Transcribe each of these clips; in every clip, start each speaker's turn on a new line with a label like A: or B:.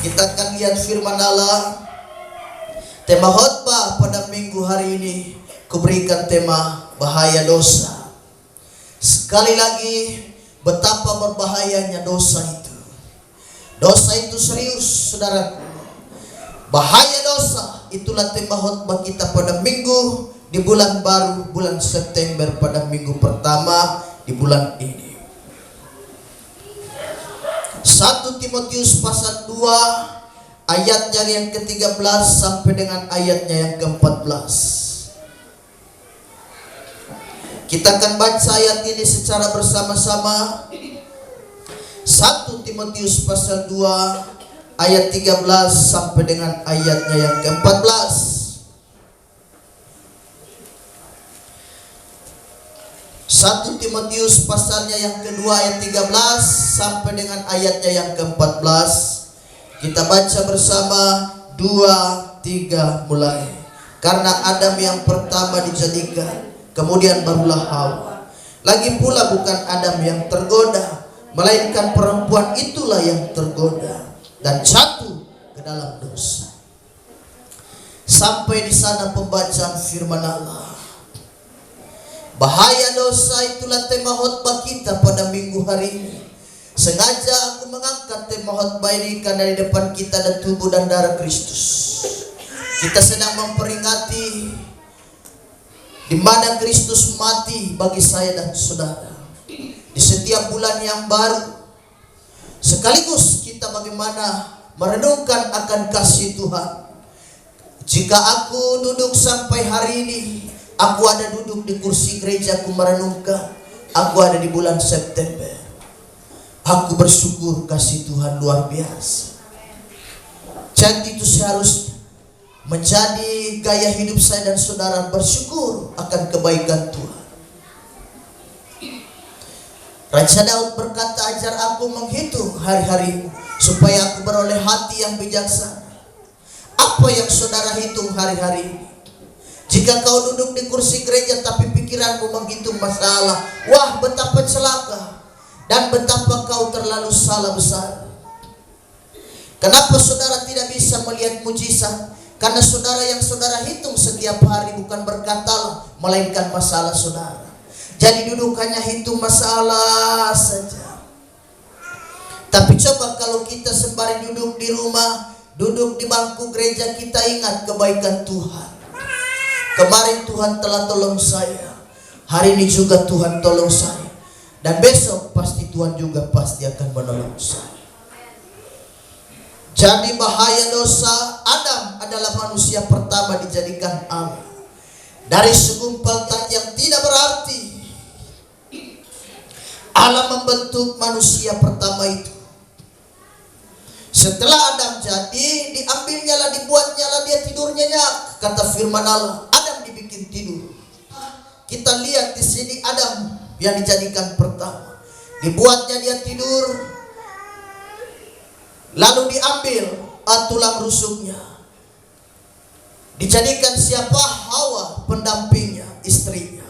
A: Kita akan lihat firman Allah. Tema khotbah pada minggu hari ini kuberikan tema bahaya dosa. Sekali lagi, betapa berbahayanya dosa itu. Dosa itu serius, saudaraku. Bahaya dosa, itulah tema khotbah kita pada minggu di bulan baru, bulan September, pada minggu pertama di bulan ini. 1 Timotius pasal 2 ayatnya yang ke-13 sampai dengan ayatnya yang ke-14. Kita akan baca ayat ini secara bersama-sama. 1 Timotius pasal 2 ayat 13 sampai dengan ayatnya yang ke-14. 1 Timotius pasalnya yang kedua ayat 13 sampai dengan ayatnya yang ke-14. Kita baca bersama 2, 3 mulai. Karena Adam yang pertama dijadikan, kemudian barulah Hawa. Lagi pula bukan Adam yang tergoda, melainkan perempuan itulah yang tergoda dan jatuh ke dalam dosa. Sampai di sana pembacaan firman Allah. Bahaya dosa, itulah tema khotbah kita pada minggu hari ini. Sengaja aku mengangkat tema khotbah ini karena di depan kita ada tubuh dan darah Kristus. Kita sedang memperingati di mana Kristus mati bagi saya dan saudara. Di setiap bulan yang baru, sekaligus kita bagaimana merenungkan akan kasih Tuhan. Jika aku duduk sampai hari ini, aku ada duduk di kursi gereja, aku merenungkan, aku ada di bulan September. Aku bersyukur kasih Tuhan luar biasa. Jadi itu seharusnya menjadi gaya hidup saya dan saudara, bersyukur akan kebaikan Tuhan. Raja Daud berkata, ajar aku menghitung hari-harimu supaya aku beroleh hati yang bijaksana. Apa yang saudara hitung hari-hari ini? Jika kau duduk di kursi gereja tapi pikiranmu menghitung masalah, wah betapa celaka dan betapa kau terlalu salah besar. Kenapa saudara tidak bisa melihat mujizat? Karena saudara yang saudara hitung setiap hari bukan berkat Allah, melainkan masalah saudara. Jadi duduk hanya hitung masalah saja. Tapi coba kalau kita sembari duduk di rumah, duduk di bangku gereja, kita ingat kebaikan Tuhan. Kemarin Tuhan telah tolong saya, hari ini juga Tuhan tolong saya, dan besok pasti Tuhan juga pasti akan menolong saya. Jadi bahaya dosa, Adam adalah manusia pertama dijadikan Allah. Dari segumpal tanah yang tidak berarti, Allah membentuk manusia pertama itu. Setelah Adam jadi, dibuatnyalah dia tidur nyenyak. Kata firman Allah, Adam dibikin tidur. Kita lihat di sini Adam yang dijadikan pertama, dibuatnya dia tidur, lalu diambil tulang rusuknya, dijadikan siapa? Hawa, pendampingnya, istrinya.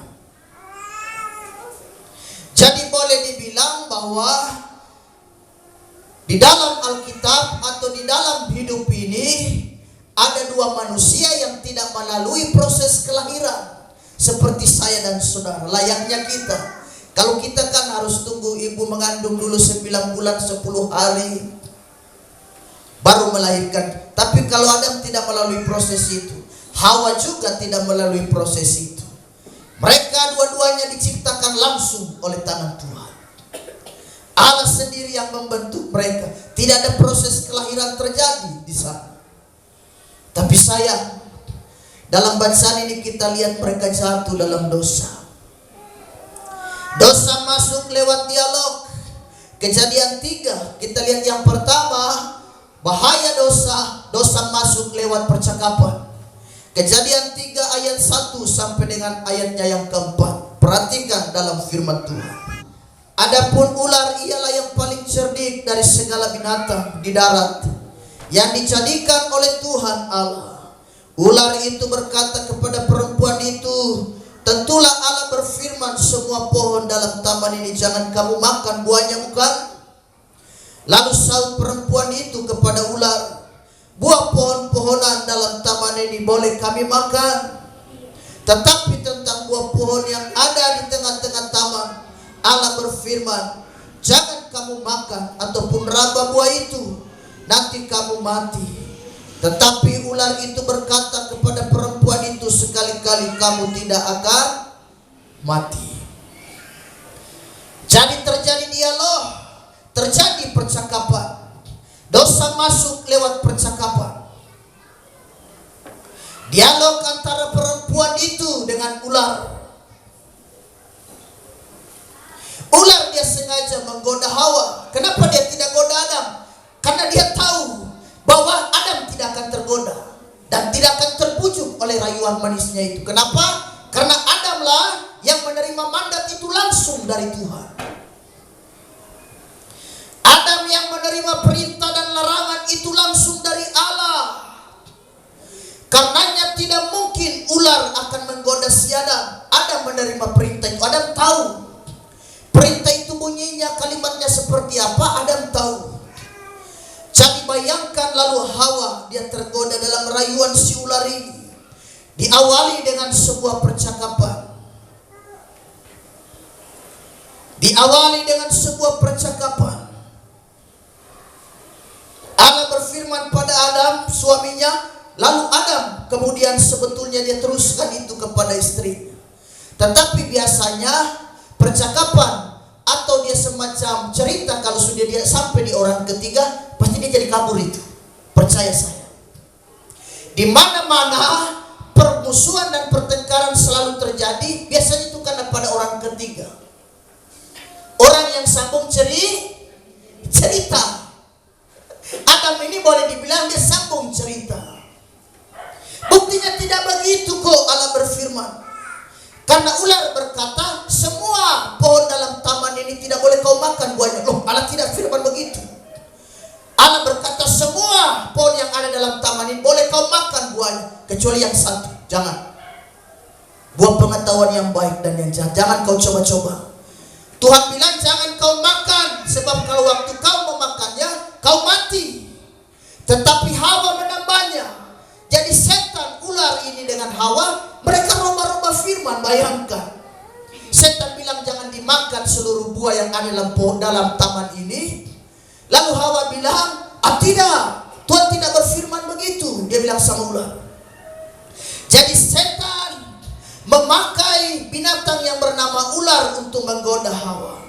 A: Jadi boleh dibilang bahwa di dalam Alkitab atau di dalam hidup ini ada dua manusia yang tidak melalui proses kelahiran seperti saya dan saudara. Layaknya kita, kalau kita kan harus tunggu ibu mengandung dulu 9 bulan 10 hari baru melahirkan. Tapi kalau Adam tidak melalui proses itu, Hawa juga tidak melalui proses itu. Mereka dua-duanya diciptakan langsung oleh tangan Tuhan. Allah sendiri yang membentuk mereka. Tidak ada proses kelahiran terjadi di sana. Tapi sayang, dalam bacaan ini kita lihat mereka jatuh dalam dosa. Dosa masuk lewat dialog. Kejadian 3, kita lihat yang pertama, bahaya dosa, dosa masuk lewat percakapan. Kejadian 3 ayat 1 sampai dengan ayatnya yang keempat. Perhatikan dalam firman Tuhan. Adapun ular ialah yang paling cerdik dari segala binatang di darat yang dijadikan oleh Tuhan Allah. Ular itu berkata kepada perempuan itu, tentulah Allah berfirman, semua pohon dalam taman ini jangan kamu makan buahnya, bukan? Lalu saut perempuan itu kepada ular, boleh kami makan. Tetapi tentang buah pohon yang ada di tengah-tengah taman, Allah berfirman, jangan kamu makan ataupun raba buah itu, nanti kamu mati. Tetapi ular itu berkata kepada perempuan itu, sekali-kali kamu tidak akan mati. Jadi terjadi dialog, terjadi percakapan. Dosa masuk lewat percakapan. Dialog antara perempuan itu dengan ular. Ular dia sengaja menggoda Hawa. Kenapa dia tidak goda Adam? Karena dia tahu bahwa Adam tidak akan tergoda dan tidak akan terbujuk oleh rayuan manisnya itu. Kenapa? Karena Adamlah yang menerima mandat itu langsung dari Tuhan. Adam yang menerima perintah dan larangan itu langsung dari Allah. Karenanya tidak mungkin ular akan menggoda si Adam. Adam menerima perintah itu. Adam tahu perintah itu bunyinya, kalimatnya seperti apa. Adam tahu. Jadi bayangkan lalu Hawa, dia tergoda dalam rayuan si ular ini. Diawali dengan sebuah percakapan. Diawali dengan sebuah percakapan. Allah berfirman pada Adam, suaminya. Lalu Adam kemudian sebetulnya dia teruskan itu kepada istrinya. Tetapi biasanya percakapan atau dia semacam cerita, kalau sudah dia sampai di orang ketiga, pasti dia jadi kabur itu. Percaya saya. Di mana-mana permusuhan dan pertengkaran selalu terjadi, biasanya itu karena pada orang ketiga. Orang yang sambung cerita. Adam ini boleh dibilang dia sambung cerita. Buktinya tidak begitu kok, Allah berfirman. Karena ular berkata, semua pohon dalam taman ini tidak boleh kau makan buahnya. Loh, Allah tidak firman begitu. Allah berkata semua pohon yang ada dalam taman ini boleh kau makan buahnya, kecuali yang satu, jangan. Buah pengetahuan yang baik dan yang jahat, jangan kau coba-coba. Tuhan bilang jangan kau makan, sebab kalau waktu kau memakannya, kau mati. Tetapi Hawa menambahnya. Jadi setan ular ini dengan Hawa, mereka rubah-rubah firman. Bayangkan, setan bilang jangan dimakan seluruh buah yang ada dalam taman ini. Lalu Hawa bilang, tidak, Tuhan tidak berfirman begitu. Dia bilang sama ular. Jadi setan memakai binatang yang bernama ular untuk menggoda Hawa.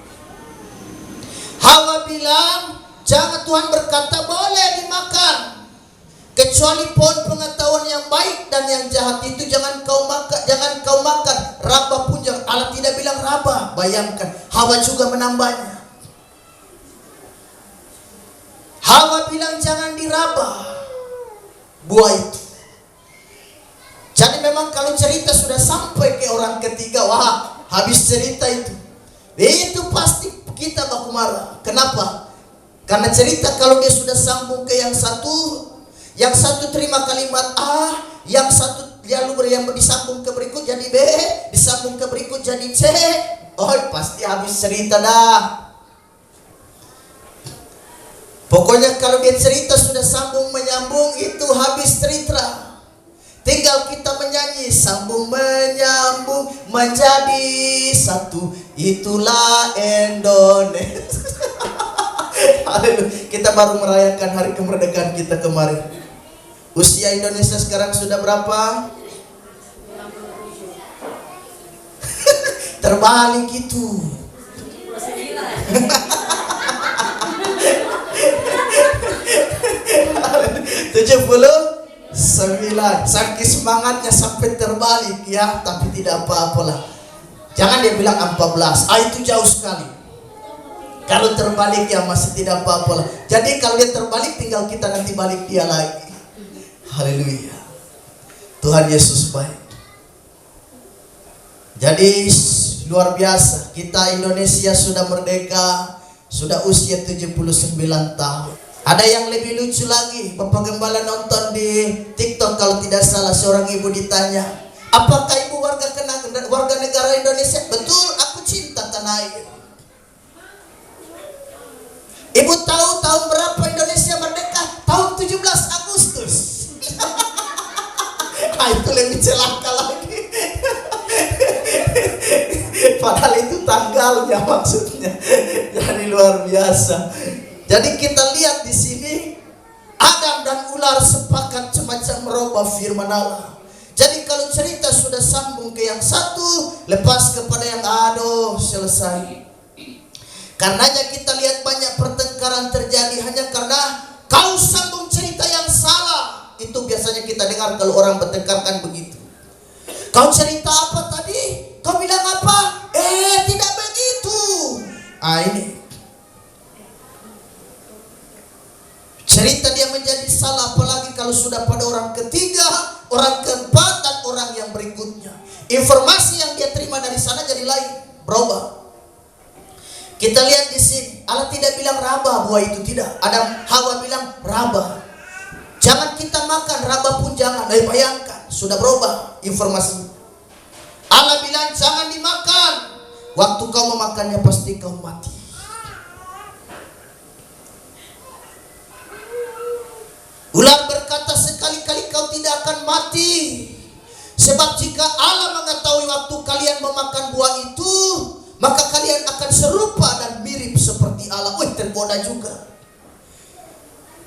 A: Hawa bilang, jangan, Tuhan berkata boleh dimakan, kecuali pohon pengetahuan yang baik dan yang jahat itu jangan kau makan. Raba pun jangan. Allah tidak bilang raba. Bayangkan, Hawa juga menambahnya. Hawa bilang jangan diraba buah itu. Jadi memang kalau cerita sudah sampai ke orang ketiga, wah, habis cerita itu pasti kita baku marah. Kenapa? Karena cerita kalau dia sudah sambung ke yang satu terima kalimat A, yang satu lalu yang disambung ke berikut jadi B, disambung ke berikut jadi C. Oh, pasti habis cerita dah. Pokoknya kalau dia cerita sudah sambung menyambung, itu habis cerita. Tinggal kita menyanyi, sambung menyambung menjadi satu, itulah Indonesia. Kita baru merayakan hari kemerdekaan kita kemarin. Usia Indonesia sekarang sudah berapa? Terbalik itu. 79. Saking semangatnya sampai terbalik ya, tapi tidak apa-apalah. Jangan dia bilang 14. Itu jauh sekali. Kalau terbalik ya masih tidak apa-apalah. Jadi kalau dia terbalik, tinggal kita nanti balik dia lagi. Haleluya. Tuhan Yesus baik. Jadi luar biasa, kita Indonesia sudah merdeka, sudah usia 79 tahun. Ada yang lebih lucu lagi, Bapak Gembala nonton di TikTok kalau tidak salah, seorang ibu ditanya, apakah ibu warga negara Indonesia? Betul, aku cinta tanah air. Ibu tahu tahun berapa Indonesia merdeka? Tahun 17 Agustus. itu lebih celaka lagi. Padahal itu tanggalnya maksudnya. Jadi luar biasa. Jadi kita lihat di sini Adam dan ular sepakat semacam merubah firman Allah. Jadi kalau cerita sudah sambung ke yang satu, lepas kepada yang aduh selesai. Karenanya kita lihat banyak pertengkaran terjadi hanya karena kau sambung cerita yang salah. Itu biasanya kita dengar kalau orang bertengkarkan begitu. Kau cerita apa tadi? Kau bilang apa? Tidak begitu. Ini cerita dia menjadi salah, apalagi kalau sudah pada orang ketiga, orang keempat, dan orang yang berikutnya. Informasi yang dia terima dari sana jadi lain, berubah. Kita lihat di sini, Allah tidak bilang raba buah itu, tidak. Adam Hawa bilang raba. Jangan kita makan, raba pun jangan. Bayangkan, sudah berubah informasi. Allah bilang jangan dimakan. Waktu kau memakannya pasti kau mati. Ular berkata sekali-kali kau tidak akan mati. Sebab jika Allah mengetahui waktu kalian memakan buah itu, maka kalian akan serupa dan mirip seperti Allah. Tergoda juga.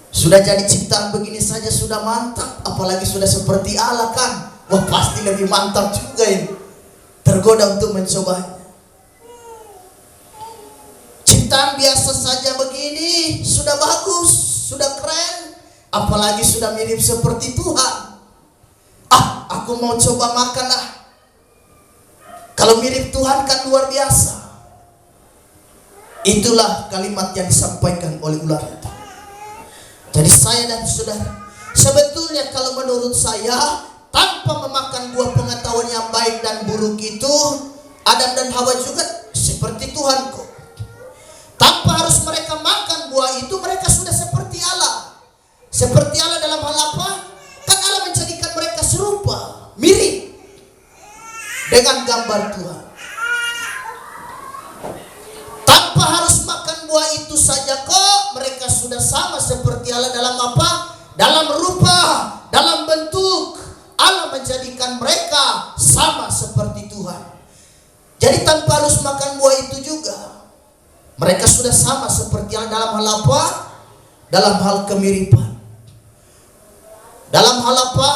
A: Sudah jadi ciptaan begini saja sudah mantap, apalagi sudah seperti Allah kan. Wah pasti lebih mantap juga ini. Tergoda untuk mencobanya. Ciptaan biasa saja begini sudah bagus, sudah keren, apalagi sudah mirip seperti Tuhan. Aku mau coba makan lah. Kalau mirip Tuhan kan luar biasa. Itulah kalimat yang disampaikan oleh ular itu. Jadi saya dan saudara, sebetulnya kalau menurut saya, tanpa memakan buah pengetahuan yang baik dan buruk itu, Adam dan Hawa juga seperti Tuhan kok. Tanpa harus mereka makan buah itu, mereka sudah seperti Allah. Seperti Allah dalam hal apa? Kan Allah menjadikan mereka serupa, mirip dengan gambar Tuhan. Tanpa harus makan buah itu saja kok, mereka sudah sama seperti Allah dalam apa? Dalam rupa, dalam bentuk. Allah menjadikan mereka sama seperti Tuhan. Jadi tanpa harus makan buah itu juga, mereka sudah sama seperti Allah dalam hal apa? Dalam hal kemiripan. Dalam hal apa?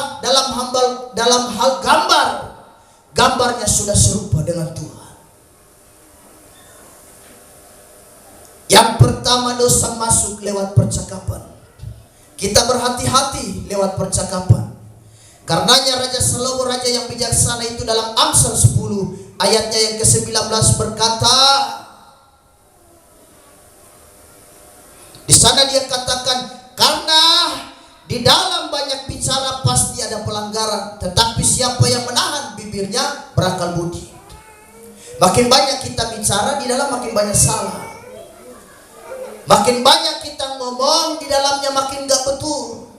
A: Dalam hal gambar. Gambarnya sudah serupa dengan Tuhan. Yang pertama, dosa masuk lewat percakapan. Kita berhati-hati lewat percakapan. Karenanya Raja Salomo, raja yang bijaksana itu dalam Amsal 10 ayatnya yang ke-19 berkata, di sana dia katakan, karena di dalam banyak bicara pasti ada pelanggaran, tetapi siapa yang menahan bibirnya berakal budi. Makin banyak kita bicara, di dalam makin banyak salah. Makin banyak kita ngomong, di dalamnya makin gak betul.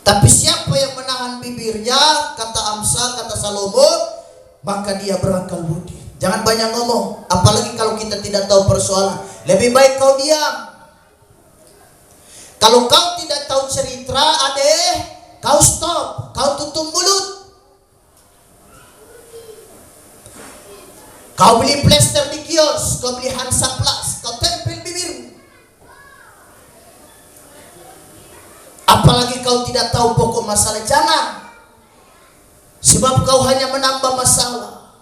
A: Tapi siapa yang menahan bibirnya, kata Amsal, kata Salomo, maka dia berakal budi. Jangan banyak ngomong, apalagi kalau kita tidak tahu persoalan. Lebih baik kau diam. Kalau kau tidak tahu cerita, kau stop, kau tutup mulut. Kau beli plester di kios, kau beli Hansaplast, kau tempel bibirmu. Apalagi kau tidak tahu pokok masalah, jangan. Sebab kau hanya menambah masalah.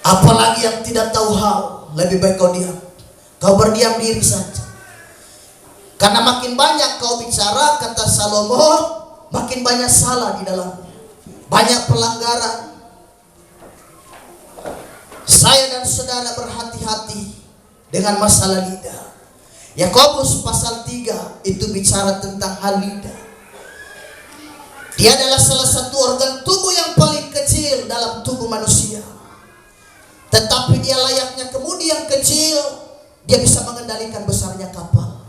A: Apalagi yang tidak tahu hal, lebih baik kau diam. Kau berdiam diri saja. Karena makin banyak kau bicara, kata Salomo, makin banyak salah di dalamnya. Banyak pelanggaran. Saya dan saudara berhati-hati dengan masalah lidah. Yakobus pasal 3 itu bicara tentang hal lidah. Dia adalah salah satu organ tubuh yang paling kecil dalam tubuh manusia. Tetapi dia layaknya kemudi yang kecil, dia bisa mengendalikan besarnya kapal.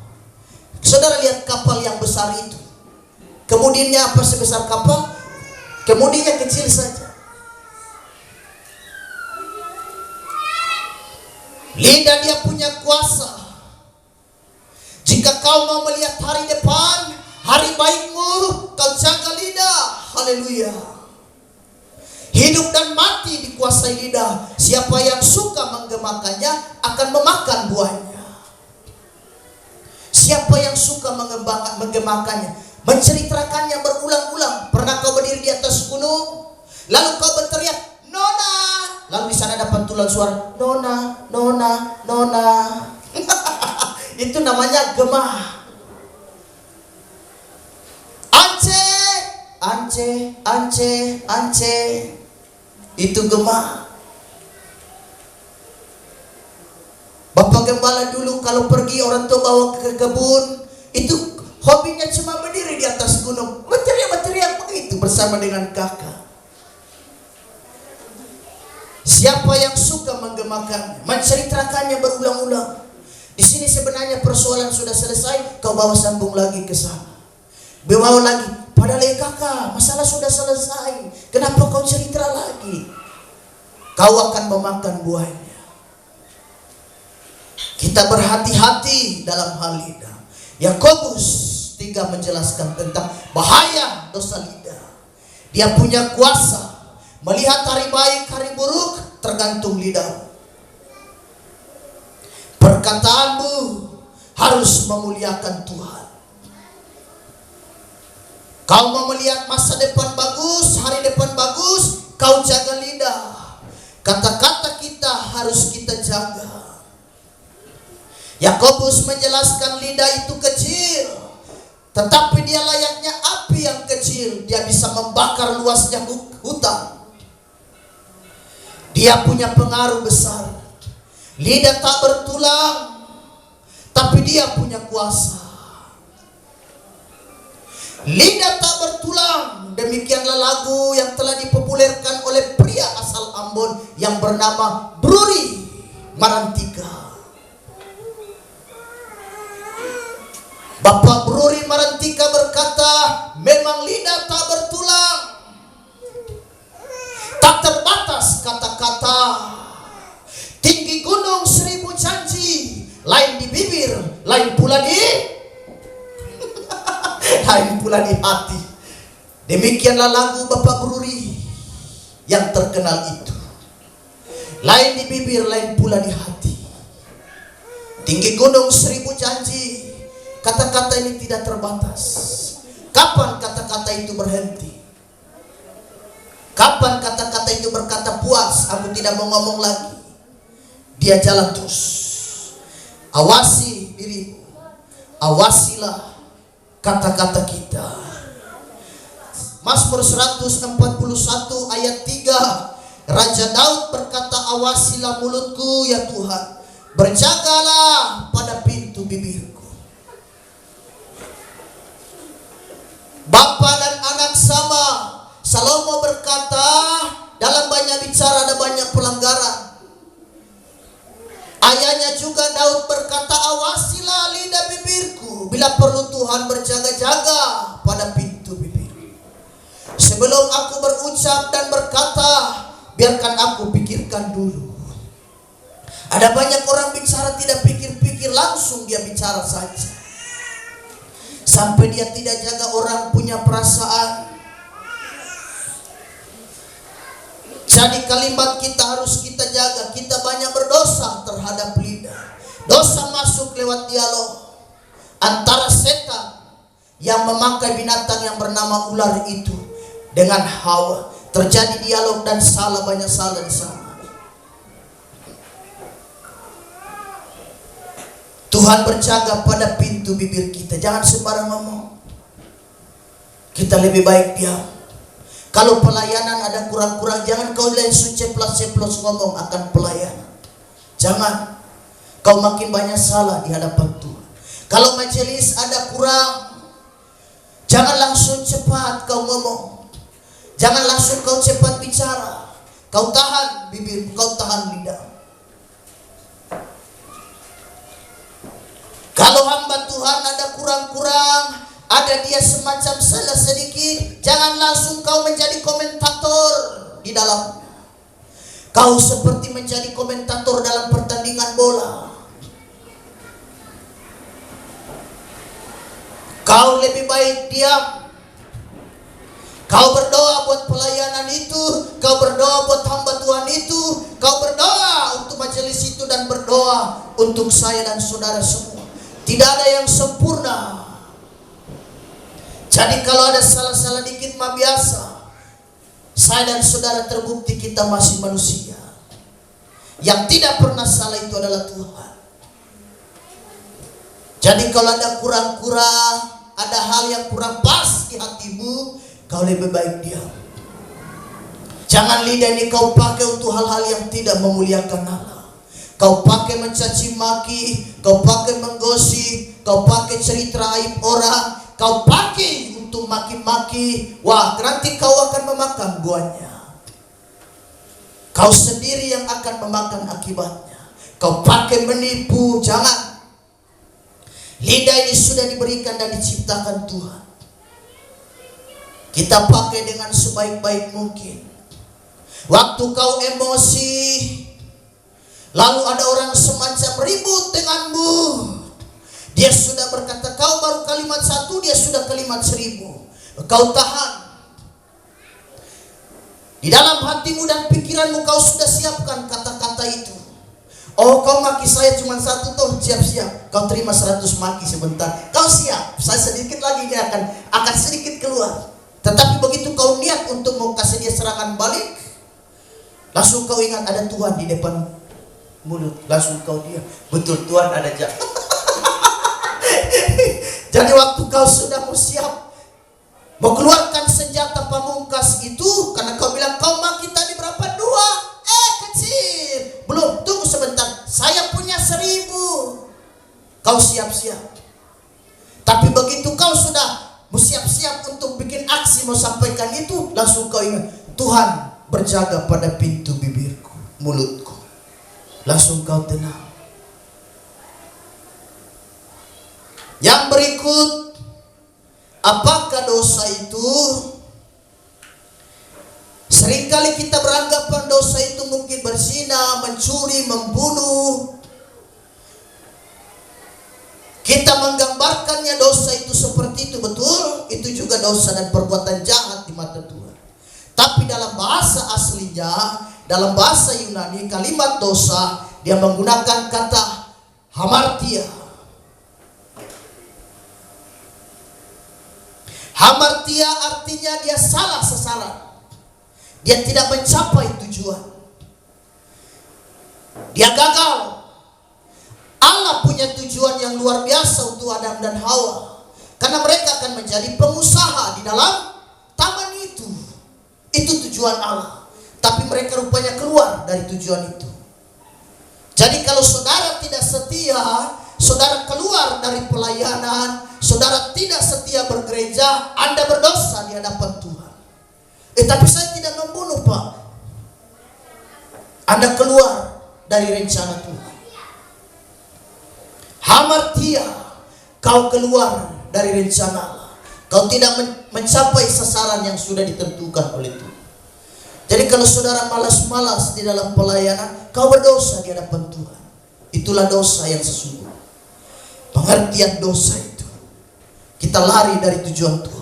A: Saudara lihat kapal yang besar itu, kemudinya apa sebesar kapal? Kemudinya kecil saja. Lidah dia punya kuasa. Jika kau mau melihat hari depan, hari baikmu, kau mulia. Hidup dan mati dikuasai lidah. Siapa yang suka menggemakannya akan memakan buahnya. Siapa yang suka menggemakannya, menceritakannya berulang-ulang. Pernah kau berdiri di atas gunung, lalu kau berteriak, "Nona!" Lalu di sana dapat tulang suara, "Nona, Nona, Nona." Itu namanya gemah. Ance, Ance, Ance, Ance. Itu gemah. Bapak gembala dulu kalau pergi orang tua bawa ke kebun, itu hobinya cuma berdiri di atas gunung, berteriak-berteriak begitu bersama dengan kakak. Siapa yang suka menggemakannya, menceritakannya berulang-ulang. Di sini sebenarnya persoalan sudah selesai, kau bawa sambung lagi ke sana. Bawa lagi, padahal kakak, masalah sudah selesai. Kenapa kau cerita lagi? Kau akan memakan buahnya. Kita berhati-hati dalam hal lidah. Yakobus 3 menjelaskan tentang bahaya dosa lidah. Dia punya kuasa melihat hari baik, hari buruk, tergantung lidah. Perkataanmu harus memuliakan Tuhan. Kau mau melihat masa depan bagus, hari depan bagus, kau jaga lidah. Kata-kata kita harus kita jaga. Yakobus menjelaskan lidah itu kecil, tetapi dia layaknya api yang kecil. Dia bisa membakar luasnya hutan. Dia punya pengaruh besar. Lidah tak bertulang, tapi dia punya kuasa. Lidah tak bertulang. Demikianlah lagu yang telah dipopulerkan oleh pria asal Ambon yang bernama Bruri Marantika. Bapak Bruri Marantika berkata, memang lidah tak bertulang, tak terbatas kata-kata. Tinggi gunung 1000 janji, lain di bibir, lain pula di lain pula di hati. Demikianlah lagu Bapak Bruri yang terkenal itu. Lain di bibir, lain pula di hati. Tinggi gunung 1000 janji. Kata-kata ini tidak terbatas. Kapan kata-kata itu berhenti? Kapan kata-kata itu berkata puas, aku tidak mau ngomong lagi? Dia jalan terus. Awasi dirimu. Awasilah kata-kata kita. Mazmur 141 ayat 3. Raja Daud berkata, awasilah mulutku ya Tuhan, berjagalah pada pintu bibirku. Bapa dan anak sama. Salomo berkata, dalam banyak bicara ada banyak pelanggaran. Ayahnya juga Daud berkata, awasilah lidah bibirku. Bila perlu Tuhan berjaga-jaga pada pintu bibir. Sebelum aku berucap dan berkata, biarkan aku pikirkan dulu. Ada banyak orang bicara tidak pikir-pikir, langsung dia bicara saja. Sampai dia tidak jaga orang punya perasaan. Jadi kalimat kita harus kita jaga. Kita banyak berdosa terhadap lidah. Dosa masuk lewat dialog antara setan yang memakai binatang yang bernama ular itu dengan Hawa. Terjadi dialog dan salah, banyak salah di sana. Tuhan berjaga pada pintu bibir kita. Jangan sembarang ngomong. Kita lebih baik diam. Kalau pelayanan ada kurang-kurang, jangan kau langsung ceplos-ceplos ngomong akan pelayanan. Jangan. Kau makin banyak salah di hadapan Tuhan. Kalau majelis ada kurang, jangan langsung cepat kau ngomong. Jangan langsung kau cepat bicara. Kau tahan bibir, kau tahan lidah. Kalau hamba Tuhan ada kurang-kurang, ada dia semacam salah sedikit, jangan langsung kau menjadi komentator di dalam. Kau seperti menjadi komentator dalam pertandingan bola. Kau lebih baik diam. Kau berdoa buat pelayanan itu, kau berdoa buat hamba Tuhan itu, kau berdoa untuk majelis itu dan berdoa untuk saya dan saudara semua. Tidak ada yang sempurna. Jadi kalau ada salah-salah dikit mah biasa. Saya dan saudara terbukti kita masih manusia. Yang tidak pernah salah itu adalah Tuhan. Jadi kalau ada kurang-kurang, ada hal yang kurang pas di hatimu, kau lebih baik diam. Jangan lidah ini kau pakai untuk hal-hal yang tidak memuliakan Allah. Kau pakai mencaci maki, kau pakai menggosip, kau pakai cerita aib orang, kau pakai untuk maki-maki. Wah, nanti kau akan memakan buahnya. Kau sendiri yang akan memakan akibatnya. Kau pakai menipu, jangan. Lidah ini sudah diberikan dan diciptakan Tuhan. Kita pakai dengan sebaik-baik mungkin. Waktu kau emosi, lalu ada orang semacam ribut denganmu, dia sudah berkata, kau baru kalimat 1, dia sudah kalimat 1000. Kau tahan. Di dalam hatimu dan pikiranmu kau sudah siapkan kata-kata itu. Oh, kau maki saya cuma 1 tuh, siap-siap. Kau terima 100 maki sebentar. Kau siap, saya sedikit lagi dia akan sedikit keluar. Tetapi begitu kau niat untuk mau kasih dia serangan balik, langsung kau ingat ada Tuhan di depan mulut. Langsung kau diam. Betul, Tuhan ada jalan. Jadi waktu kau sudah mau siap, mau keluarkan senjata pamungkas itu, karena kau bilang kau maki tadi berapa? 2. Kecil. Belum, tunggu sebentar. Saya punya 1000. Kau siap-siap. Tapi begitu kau sudah mau siap-siap untuk bikin aksi mau sampaikan itu, langsung kau ingat, Tuhan berjaga pada pintu bibirku, mulutku. Langsung kau tenang. Yang berikut, apakah dosa itu? Seringkali kita beranggapan dosa itu mungkin berzina, mencuri, membunuh. Kita menggambarkannya dosa itu seperti itu, betul. Itu juga dosa dan perbuatan jahat di mata Tuhan. Tapi dalam bahasa aslinya, dalam bahasa Yunani, kalimat dosa, dia menggunakan kata hamartia. Hamartia artinya dia salah sasaran. Dia tidak mencapai tujuan. Dia gagal. Allah punya tujuan yang luar biasa untuk Adam dan Hawa. Karena mereka akan menjadi pengusaha di dalam taman itu. Itu tujuan Allah. Tapi mereka rupanya keluar dari tujuan itu. Jadi kalau saudara tidak setia, saudara keluar dari pelayanan, saudara tidak setia bergereja, Anda berdosa di hadapan Tuhan. Tapi saya tidak membunuh, Pak. Anda keluar dari rencana Tuhan. Hamartia, kau keluar dari rencana Allah. Kau tidak mencapai sasaran yang sudah ditentukan oleh Tuhan. Jadi kalau saudara malas-malas di dalam pelayanan, kau berdosa di hadapan Tuhan. Itulah dosa yang sesungguhnya. Pengertian dosa itu, kita lari dari tujuan Tuhan.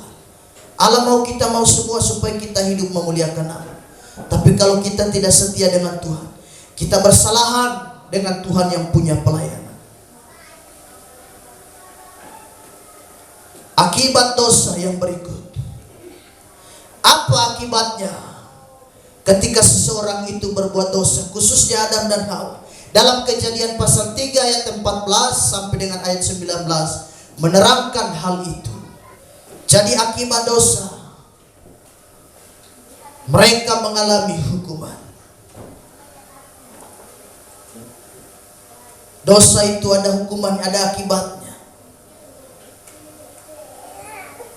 A: Allah mau kita mau semua supaya kita hidup memuliakan Allah. Tapi kalau kita tidak setia dengan Tuhan, kita bersalahan dengan Tuhan yang punya pelayanan. Akibat dosa yang berikut. Apa akibatnya? Ketika seseorang itu berbuat dosa, khususnya Adam dan Hawa. Dalam Kejadian pasal 3 ayat 14 sampai dengan ayat 19 menerangkan hal itu. Jadi akibat dosa, mereka mengalami hukuman. Dosa itu ada hukuman, ada akibatnya.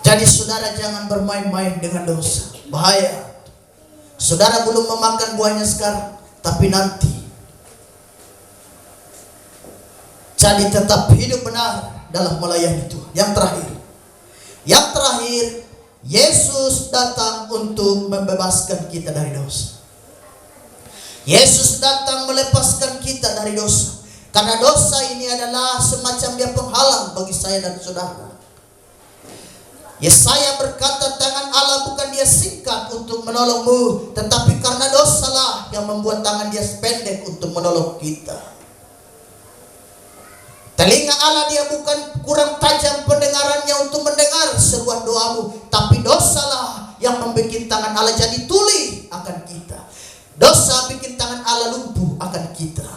A: Jadi saudara jangan bermain-main dengan dosa. Bahaya. Saudara belum memakan buahnya sekarang, tapi nanti. Jadi tetap hidup benar dalam melayani Tuhan. Yang terakhir, Yesus datang untuk membebaskan kita dari dosa. Yesus datang melepaskan kita dari dosa. Karena dosa ini adalah semacam dia penghalang bagi saya dan saudara. Yesaya berkata, tangan Allah bukan dia singkat untuk menolongmu, tetapi karena dosalah yang membuat tangan dia pendek untuk menolong kita. Telinga Allah dia bukan kurang tajam pendengarannya untuk mendengar seruan doamu, tapi dosalah yang membuat tangan Allah jadi tuli akan kita. Dosa bikin tangan Allah lumpuh akan kita.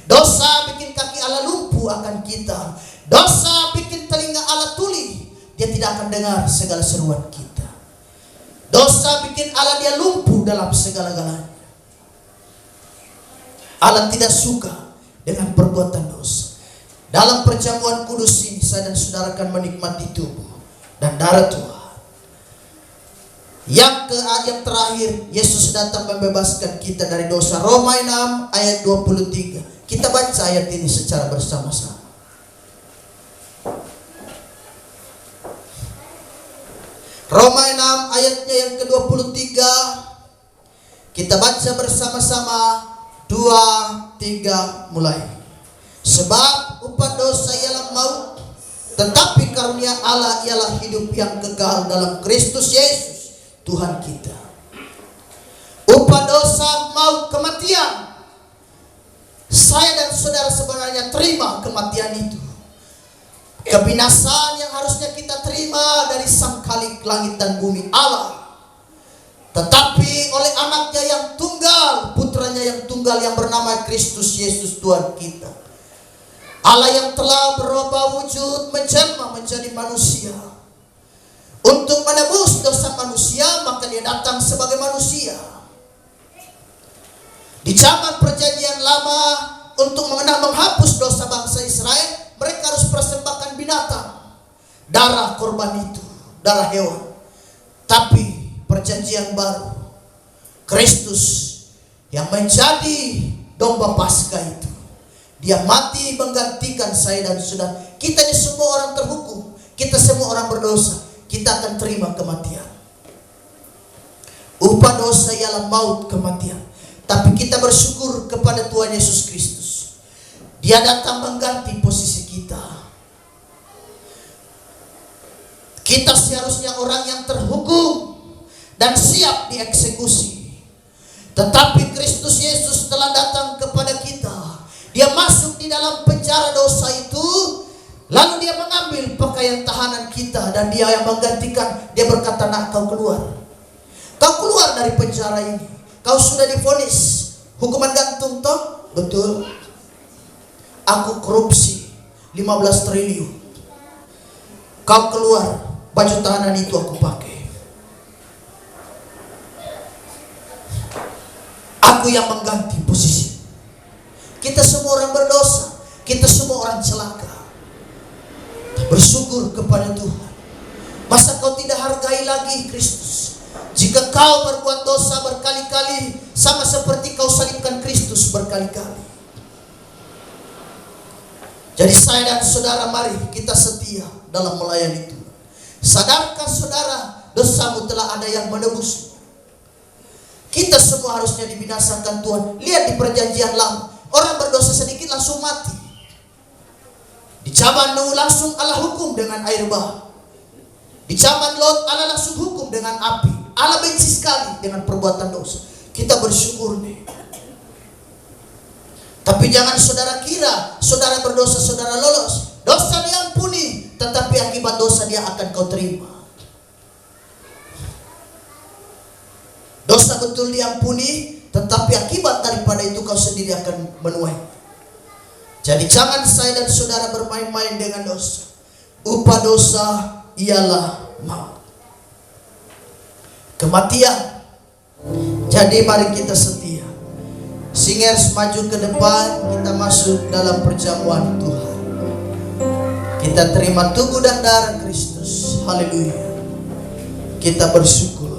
A: Dosa bikin kaki Allah lumpuh akan kita. Dosa bikin telinga Allah tuli, dia tidak akan dengar segala seruan kita. Dosa bikin Allah dia lumpuh dalam segala-galanya. Allah tidak suka dengan perbuatan dosa. Dalam perjamuan kudus ini, saya dan saudara akan menikmati tubuh dan darah Tuhan. Yang terakhir, Yesus datang membebaskan kita dari dosa. Roma 6 ayat 23. Kita baca ayat ini secara bersama-sama. Roma 6 ayatnya yang ke-23. Kita baca bersama-sama. 2, 3 mulai. Sebab upah dosa ialah maut, tetapi karunia Allah ialah hidup yang kekal dalam Kristus Yesus Tuhan kita. Upah dosa maut, kematian. Saya dan saudara sebenarnya terima kematian itu. Kebinasaan yang harusnya kita terima dari Sang Khalik langit dan bumi Allah. Tetapi oleh anaknya yang tunggal, putranya yang tunggal yang bernama Kristus Yesus Tuhan kita, Allah yang telah berubah wujud menjelma menjadi manusia untuk menebus dosa manusia, maka dia datang sebagai manusia. Di zaman perjanjian lama, untuk menghapus dosa bangsa Israel, mereka harus persembahkan binatang, darah korban itu, darah hewan. Tapi perjanjian baru, Kristus yang menjadi domba Paskah itu, dia mati menggantikan saya dan saudara. Kita ini semua orang terhukum, kita semua orang berdosa, kita akan terima kematian. Upah dosa ialah maut, kematian. Tapi kita bersyukur kepada Tuhan Yesus Kristus. Dia datang mengganti posisi kita. Kita seharusnya orang yang terhukum dan siap dieksekusi. Tetapi Kristus Yesus telah datang kepada kita. Dia masuk di dalam penjara dosa itu, lalu dia mengambil pakaian tahanan kita dan dia yang menggantikan. Dia berkata, "Nak, kau keluar. Kau keluar dari penjara ini. Kau sudah divonis hukuman gantung toh? Betul. Aku korupsi 15 triliun. Kau keluar, baju tahanan itu aku pakai. Aku yang mengganti posisi." Kita semua orang berdosa, kita semua orang celaka. Bersyukur kepada Tuhan. Masa kau tidak hargai lagi Kristus? Jika kau berbuat dosa berkali-kali, sama seperti kau salibkan Kristus berkali-kali. Jadi saya dan saudara, mari kita setia dalam melayani Tuhan. Sadarkah saudara, dosamu telah ada yang menebus. Kita semua harusnya dibinasakan Tuhan. Lihat di perjanjian lama, orang berdosa sedikit langsung mati. Di zaman Nuh langsung Allah hukum dengan air bah. Di zaman Lot Allah langsung hukum dengan api. Allah benci sekali dengan perbuatan dosa. Kita bersyukur nih. Tapi jangan saudara kira saudara berdosa saudara lolos. Dosa diampuni, tetapi akibat dosa dia akan kau terima. Dosa betul diampuni, tetapi akibat daripada itu kau sendiri akan menuai. Jadi jangan saya dan saudara bermain-main dengan dosa. Upah dosa ialah maut, kematian. Jadi mari kita setia. Singers maju ke depan, kita masuk dalam perjamuan Tuhan. Kita terima tubuh dan darah Kristus. Haleluya. Kita bersyukur.